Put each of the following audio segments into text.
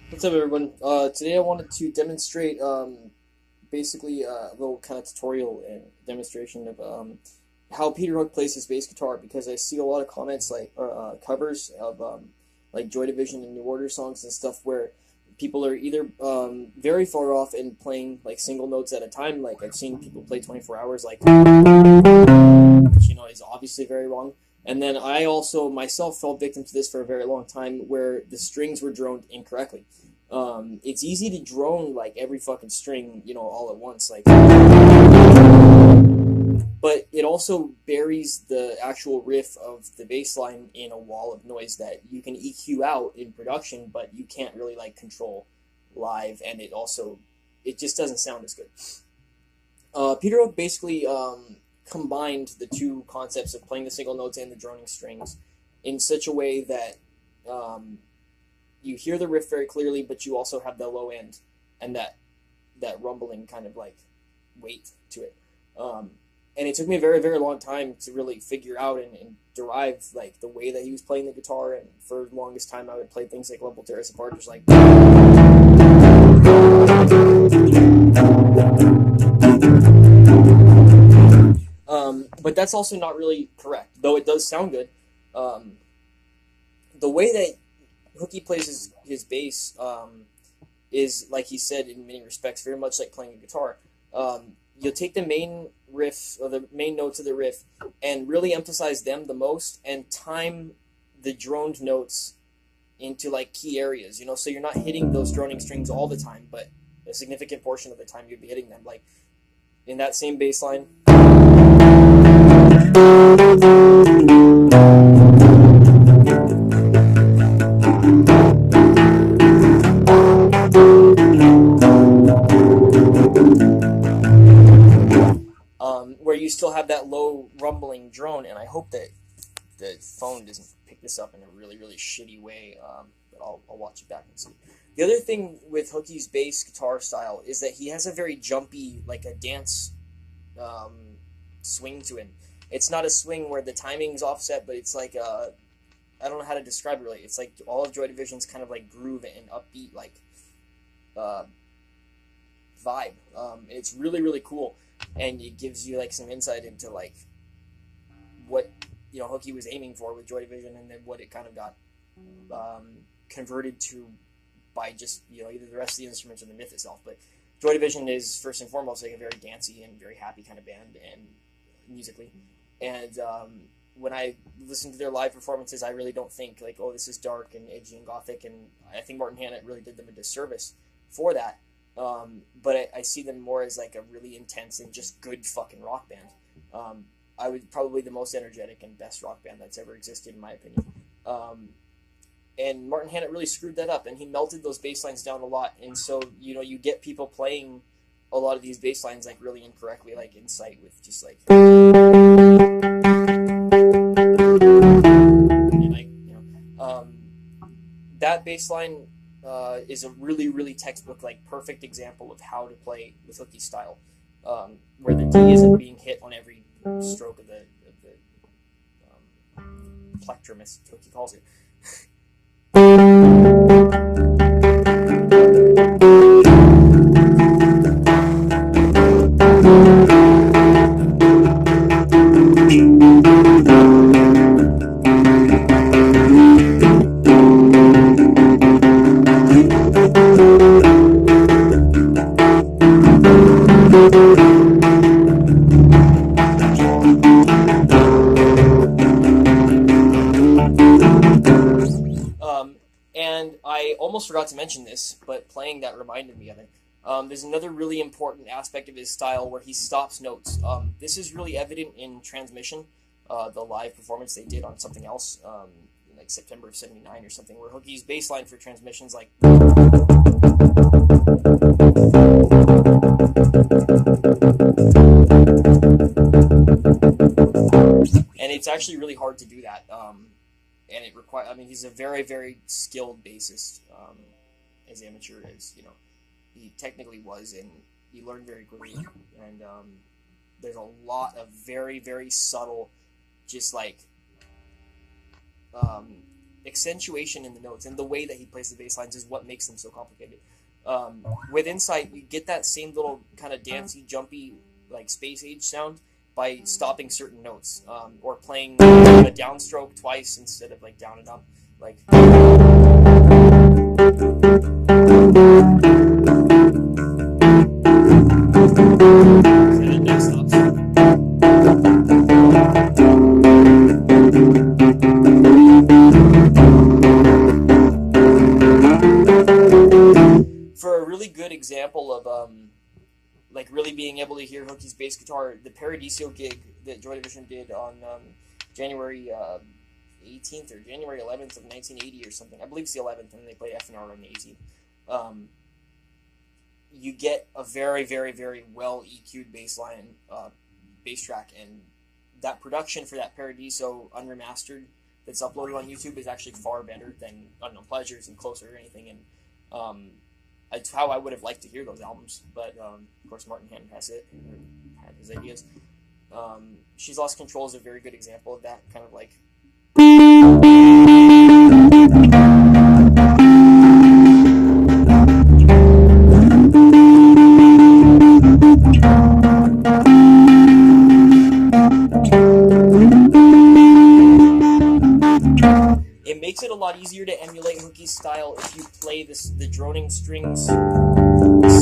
What's up, everyone? Today I wanted to demonstrate basically a little kind of tutorial and demonstration of how Peter Hook plays his bass guitar because I see a lot of comments like covers of like Joy Division and New Order songs and stuff where people are either very far off and playing like single notes at a time. Like I've seen people play 24 hours, like which is obviously very wrong. And then I also myself fell victim to this for a very long time, where the strings were droned incorrectly. It's easy to drone like every fucking string, all at once, like, but it also buries the actual riff of the bass line in a wall of noise that you can EQ out in production, but you can't really like control live, and it just doesn't sound as good. Peter Hook basically combined the two concepts of playing the single notes and the droning strings in such a way that you hear the riff very clearly, but you also have the low end and that rumbling kind of like weight to it. And it took me a very, very long time to really figure out and derive like the way that he was playing the guitar. And for the longest time, I would play things like Love Will Tear Us Apart, just like. But that's also not really correct, though it does sound good. Um, the way that Hooky plays his bass is, like he said, in many respects, very much like playing a guitar. You'll take the main riff or the main notes of the riff and really emphasize them the most, and time the droned notes into like key areas. So you're not hitting those droning strings all the time, but a significant portion of the time you'd be hitting them. Like in that same bass line. Where you still have that low rumbling drone, and I hope that the phone doesn't pick this up in a really, really shitty way, but I'll watch it back and see. The other thing with Hooky's bass guitar style is that he has a very jumpy, like a dance swing to him. It's not a swing where the timing's offset, but it's like I don't know how to describe it really. It's like all of Joy Division's kind of like groove and upbeat like uh, vibe. It's really, really cool, and it gives you like some insight into like what Hooky was aiming for with Joy Division, and then what it kind of got converted to by just either the rest of the instruments or the myth itself. But Joy Division is first and foremost like a very dancey and very happy kind of band, and musically. And when I listen to their live performances, I really don't think like, oh, this is dark and edgy and gothic. And I think Martin Hannett really did them a disservice for that. But I see them more as like a really intense and just good fucking rock band. I would probably the most energetic and best rock band that's ever existed, in my opinion. And Martin Hannett really screwed that up, and he melted those bass lines down a lot. And so you get people playing a lot of these bass lines like really incorrectly, like in sight with just like, and like that bass line is a really, really textbook, like perfect example of how to play with Hooky style, where the D isn't being hit on every stroke of the plectrum, as Hooky calls it. And I almost forgot to mention this, but playing that reminded me of it. There's another really important aspect of his style where he stops notes. This is really evident in Transmission, the live performance they did on something else, in like September of '79 or something, where Hooky's bass line for Transmission's like. And it's actually really hard to do that. And it requires. I mean, he's a very, very skilled bassist, as amateur as he technically was, and he learned very quickly. And there's a lot of very, very subtle, just like accentuation in the notes and the way that he plays the bass lines is what makes them so complicated. With Insight, you get that same little kind of dancey, jumpy, like space age sound by stopping certain notes, or playing a downstroke twice instead of like down and up, like. For a really good example of like really being able to hear Hookie's bass guitar, the Paradiso gig that Joy Division did on January 18th or January 11th of 1980 or something. I believe it's the 11th, and they played FNR on the 18th. You get a very, very, very well EQ'd bass line, bass track, and that production for that Paradiso unremastered that's uploaded on YouTube is actually far better than Unknown Pleasures and Closer or anything, and it's how I would have liked to hear those albums, but of course Martin Hammond has it, or had his ideas. She's Lost Control is a very good example of that, kind of like. It makes it a lot easier to emulate Hookie's style if you play the droning strings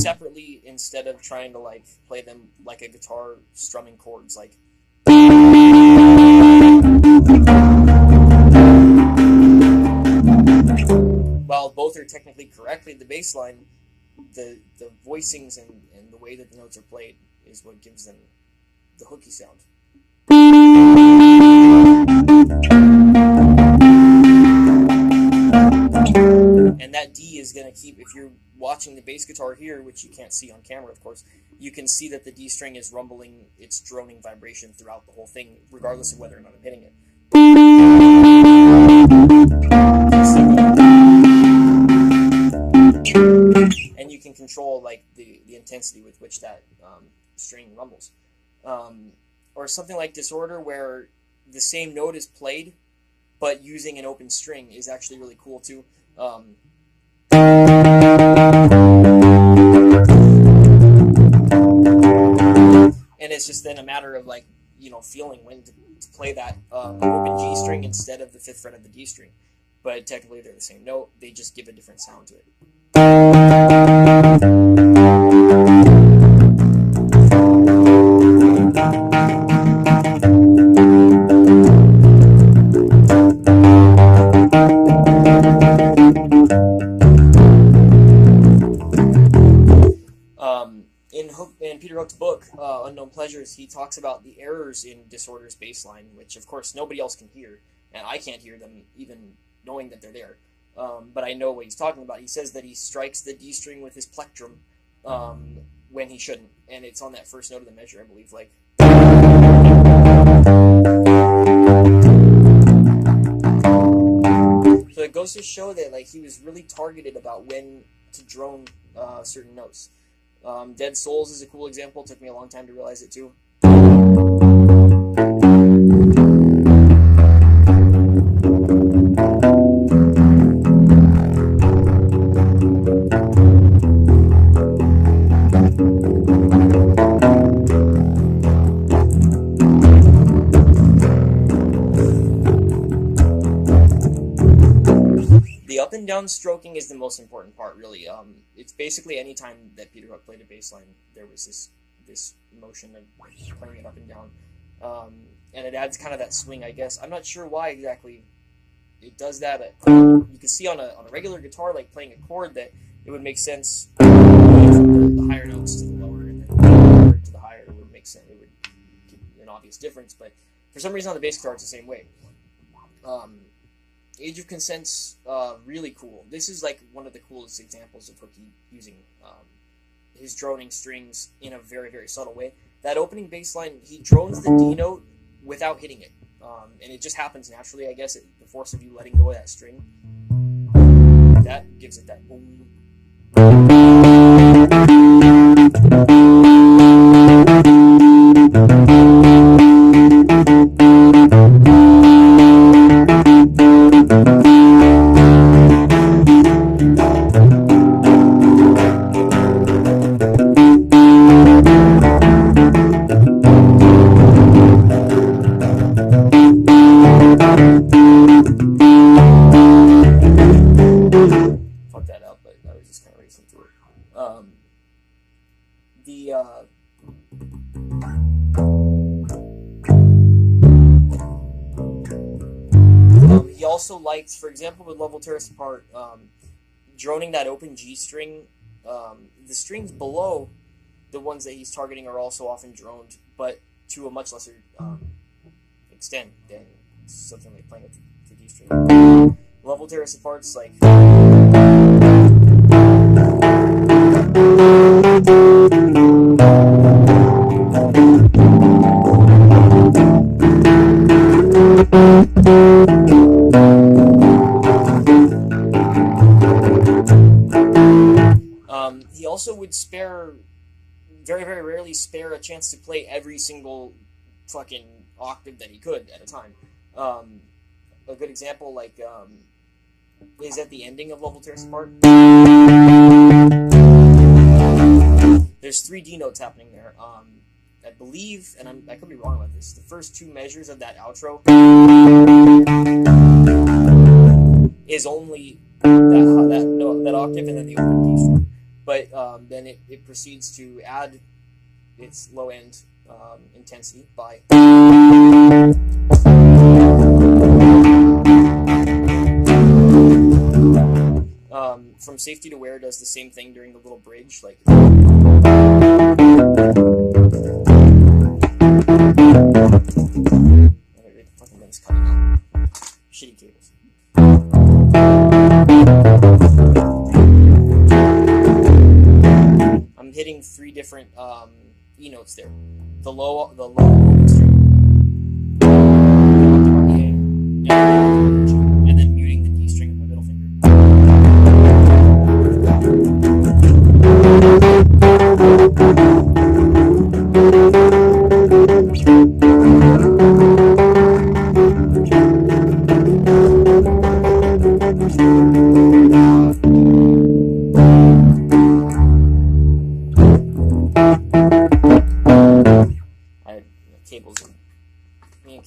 separately instead of trying to like play them like a guitar strumming chords, like. While both are technically correctly the bass line, the voicings and the way that the notes are played is what gives them the Hookie sound. And that D is going to keep, if you're watching the bass guitar here, which you can't see on camera, of course, you can see that the D string is rumbling its droning vibration throughout the whole thing, regardless of whether or not I'm hitting it. And you can control like the intensity with which that string rumbles. Or something like Disorder, where the same note is played, but using an open string is actually really cool too. And it's just then a matter of like, you know, feeling when to play that open G string instead of the 5th fret of the D string. But technically they're the same note, they just give a different sound to it. In Peter Hook's book, Unknown Pleasures, he talks about the errors in Disorder's bass line, which of course nobody else can hear, and I can't hear them even knowing that they're there. But I know what he's talking about. He says that he strikes the D string with his plectrum when he shouldn't, and it's on that first note of the measure, I believe. Like. So it goes to show that like he was really targeted about when to drone certain notes. Dead Souls is a cool example. It took me a long time to realize it too. The up and down stroking is the most important part, really. It's basically any time that Peter Hook played a bass line, there was this motion of playing it up and down. And it adds kind of that swing, I guess. I'm not sure why exactly it does that. You can see on a regular guitar, like playing a chord, that it would make sense from the higher notes to the lower, and then the lower to the higher. It would make sense. It would give an obvious difference. But for some reason on the bass guitar, it's the same way. Age of Consent's really cool. This is like one of the coolest examples of Hookie using his droning strings in a very, very subtle way. That opening bass line, he drones the D note without hitting it. And it just happens naturally, I guess, the force of you letting go of that string. That gives it that boom. was just kind of racing through it. He also liked, for example, with Level Terrace Apart, droning that open G string. The strings below the ones that he's targeting are also often droned, but to a much lesser extent than something like playing with the D string. Level Terrace Apart's like. He also would very, very rarely spare a chance to play every single fucking octave that he could at a time. A good example, like, is at the ending of Level Terrace Apart. There's 3 D notes happening there. I believe, and I could be wrong about this, the first 2 measures of that outro is only that octave and then the open D string. But then it proceeds to add its low end intensity by From Safety to Where does the same thing during the little bridge, like. The fucking thing's cutting out. Shitty cables. I'm hitting 3 different E notes there. The low string, and then muting the D string with my middle finger.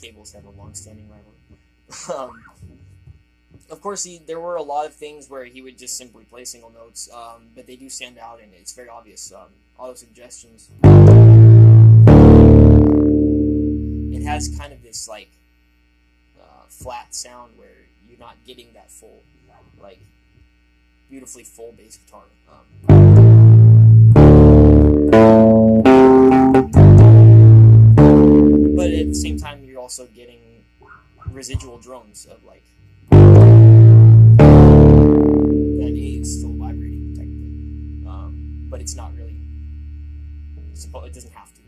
Cables have a long-standing rivalry. Of course, there were a lot of things where he would just simply play single notes, but they do stand out, and it's very obvious. Auto suggestions. It has kind of this like flat sound where you're not getting that full, like beautifully full bass guitar. But at the same time, you're also getting residual drones of like that is still vibrating technically, but it's not really. It doesn't have to.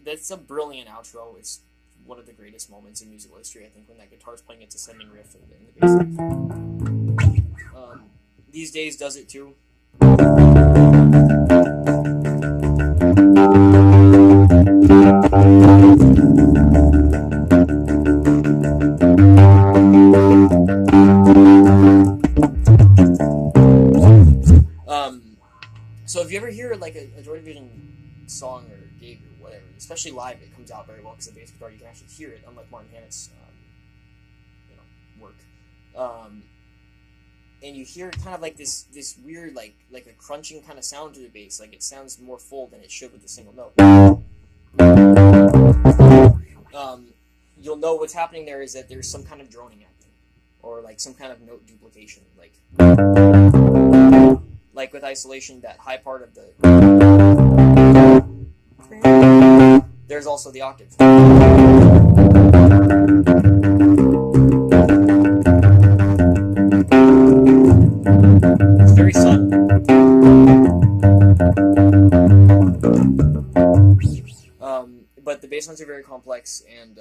That's a brilliant outro. It's one of the greatest moments in musical history, I think, when that guitar's playing its ascending riff in the bass. These Days does it too. So if you ever hear like a Joy Division song or gig or whatever, especially live, it comes out very well because the bass guitar, you can actually hear it, unlike Martin Hannett's work. And you hear kind of like this weird like a crunching kind of sound to the bass, like it sounds more full than it should with a single note. So what's happening there is that there's some kind of droning happening, or like some kind of note duplication, like with isolation, that high part of the. There's also the octave. It's very subtle. But the bass lines are very complex and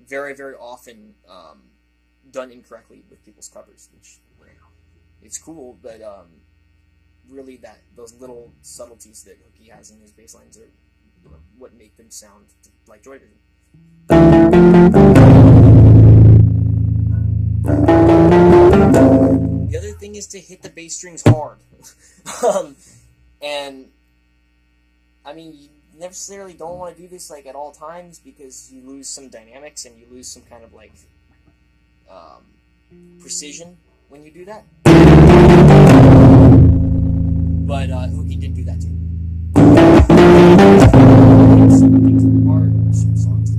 very, very often done incorrectly with people's covers, which it's cool, but really those little subtleties that Hooky has in his bass lines are what make them sound like Joy Division. The other thing is to hit the bass strings hard. And I mean, you necessarily don't want to do this like at all times, because you lose some dynamics and you lose some kind of like precision when you do that. But Hooky did do that too. Some things are hard, some songs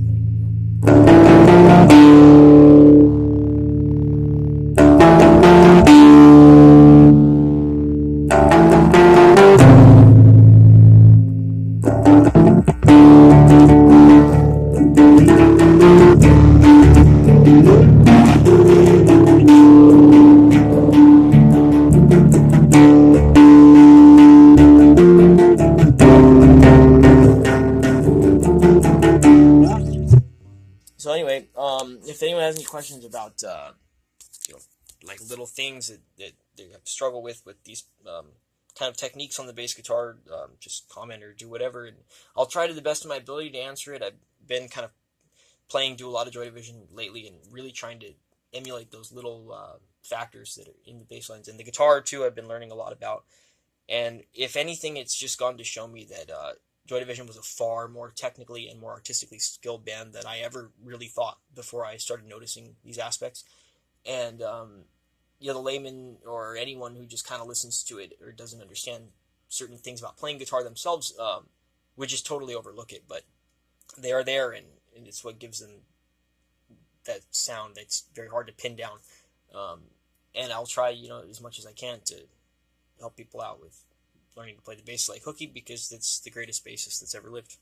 So anyway, if anyone has any questions about like little things that they struggle with these kind of techniques on the bass guitar, just comment or do whatever, and I'll try to the best of my ability to answer it. I've been kind of do a lot of Joy Division lately, and really trying to emulate those little factors that are in the bass lines. And the guitar too, I've been learning a lot about. And if anything, it's just gone to show me that Joy Division was a far more technically and more artistically skilled band than I ever really thought before I started noticing these aspects. And the layman or anyone who just kind of listens to it or doesn't understand certain things about playing guitar themselves would just totally overlook it. But they are there, and it's what gives them that sound that's very hard to pin down. And I'll try, as much as I can to help people out with learning to play the bass like Hooky, because that's the greatest bassist that's ever lived.